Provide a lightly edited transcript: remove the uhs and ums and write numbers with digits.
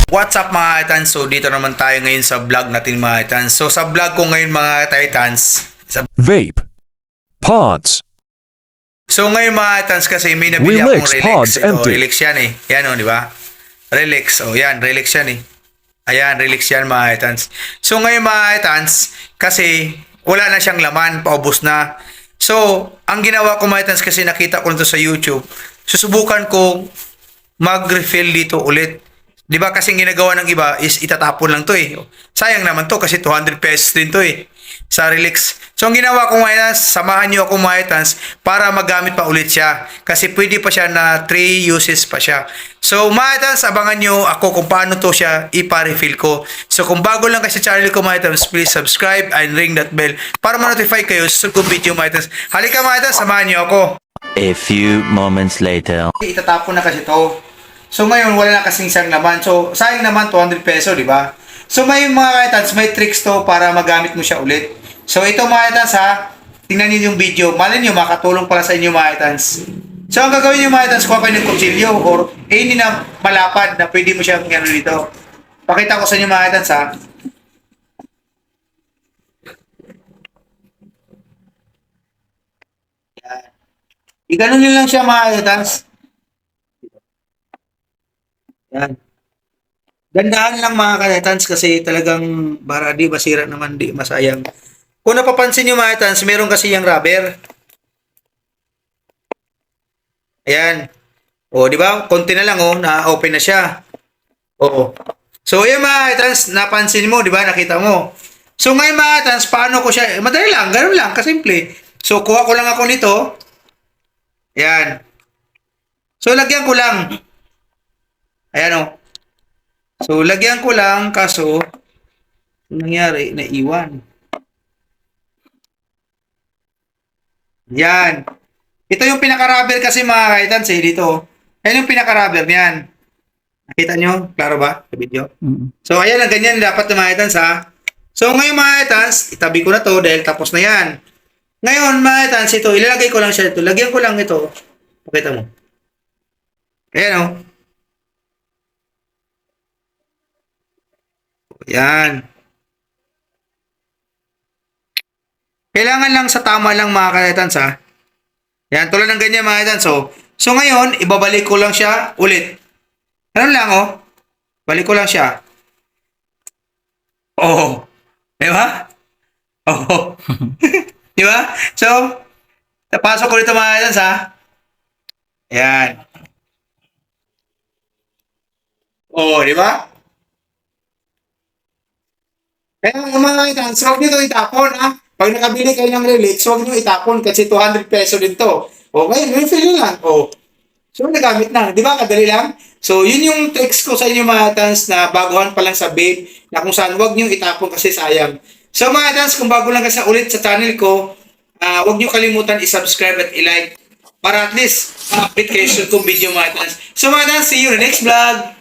What's up mga Titans? So dito naman tayo ngayon sa vlog natin mga Titans. So sa vlog ko ngayon mga Titans, Vape. Pods. so ngayon mga Titans kasi may nabili akong Relax, Relax. pods, Ito, empty. Relax yan eh. Yan o, di ba? Relax. O yan, Relax yan eh. Ayan, Relax yan mga Titans. So ngayon mga Titans, kasi wala na siyang laman, paubos na. So, ang ginawa ko mga Titans kasi nakita ko nito sa YouTube, susubukan ko mag-refill dito ulit. 'Di ba kasi ginagawa ng iba is itatapon lang 'to eh. Sayang naman 'to kasi 200 pesos din 'to eh sa Relax. So ang ginawa ko ngayon, samahan niyo ako mga Titans para magamit pa ulit siya kasi pwede pa siya na 3 uses pa siya. So mga Titans, abangan niyo ako kung paano 'to siya ipa-refill ko. So kung bago lang kasi channel ko mga Titans, please subscribe and ring that bell para ma-notify kayo sa susunod video mga Titans. Halika mga Titans, samahan niyo ako. A few moments later. Itatapon na kasi to. So ngayon wala na kasing isang laman. So sayang naman 200 peso, di ba? So may mga Titans, may tricks to para magamit mo siya ulit. So ito mga Titans ha, tingnan niyo yung video. Malay niyo makatulong pala sa inyo mga Titans. So ang gagawin niyo mga Titans, kuha kayo ng kutsilyo or any na malapad na pwede mo siyang gano'n dito. Pakita ko sa inyo mga Titans ha. Yan. I-ganon niyo lang siya mga Titans. Yan. Dandahan lang mga Titans kasi talagang para di masira naman, di masayang. Kung napapansin nyo mga Titans, meron kasi yung rubber. Ayan. O, di ba? Konti na lang, na-open na siya. Oo. So, yun mga Titans, napansin mo, di ba? Nakita mo. So, ngayon mga Titans, paano ko siya? Madali lang, ganun lang, kasimple. So, kuha ko lang ako nito. Ayan. So, lagyan ko lang. Ayan o. So, lagyan ko lang, kaso, nangyari, naiwan. Yan. Ito yung pinaka-rubber kasi mga Titans eh, dito. Yan yung pinaka-rubber niyan. Nakita nyo? Klaro ba? Sa video? So, ayan ang ganyan dapat ng mga Titans ha. So, ngayon mga Titans, itabi ko na to dahil tapos na yan. Ngayon mga Titans, ito, ilalagay ko lang siya dito. Lagyan ko lang ito. Pakita mo. Ayan o. Yan. Kailangan lang sa tama lang mga Titans ha. Yan, tulad ng ganyan mga Titans. So ngayon, ibabalik ko lang siya ulit. Ganun lang Balik ko lang siya. Oh. Di ba? Oh. Di ba? So, napasok ko dito mga Titans ha. Yan. Oh, di ba? Kaya mga Titans, huwag nyo ito itapon ha. Pag nakabili kayo ng Relax, huwag nyo itapon kasi 200 peso din to. O ngayon, refill nyo lang. O. So, nagamit na. Di ba? Kadali lang. So, yun yung tricks ko sa inyo mga Titans na baguhan pa lang sa vape na kung saan huwag nyo itapon kasi sayang. So, mga Titans, kung bago lang kasi ulit sa channel ko, huwag nyo kalimutan i-subscribe at i-like para at least update kayo sa itong video mga Titans. So, mga Titans, see you in the next vlog.